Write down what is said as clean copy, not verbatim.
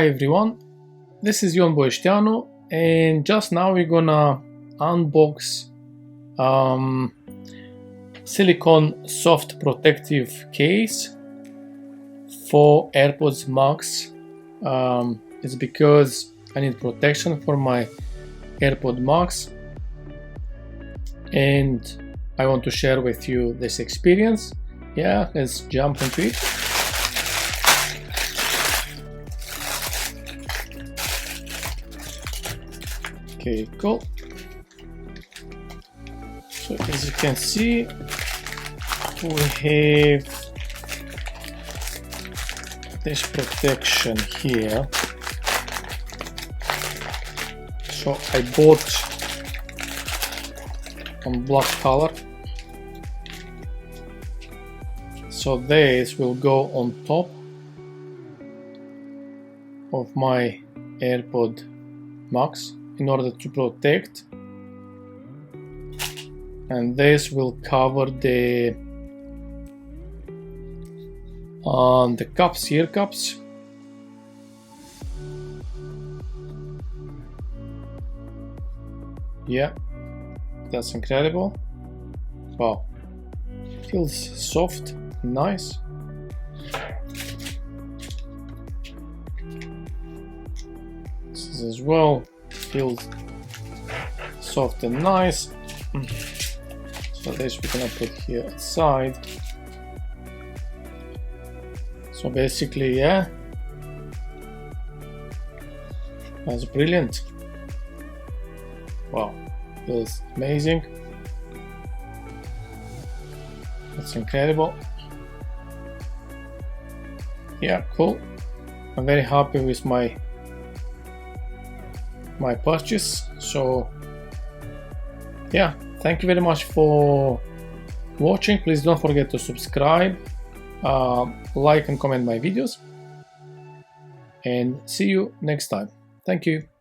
Hi everyone, this is BOISTEANU, and just now we're gonna unbox silicone soft protective case for AirPods Max. It's because I need protection for my AirPod Max and I want to share with you this experience. Yeah, let's jump into it. Okay, cool. So as you can see, we have this protection here. So I bought on black color. So this will go on top of my AirPod Max in order to protect, and this will cover the cups, ear cups. Yeah, that's incredible. Wow, feels soft, nice. This is as well feels soft and nice. So this we're gonna put here aside. So basically, yeah, that's brilliant. Wow, feels amazing. That's incredible. Yeah, cool. I'm very happy with my purchase. So yeah, thank you very much for watching. Please don't forget to subscribe, like and comment my videos, and see you next time. Thank you.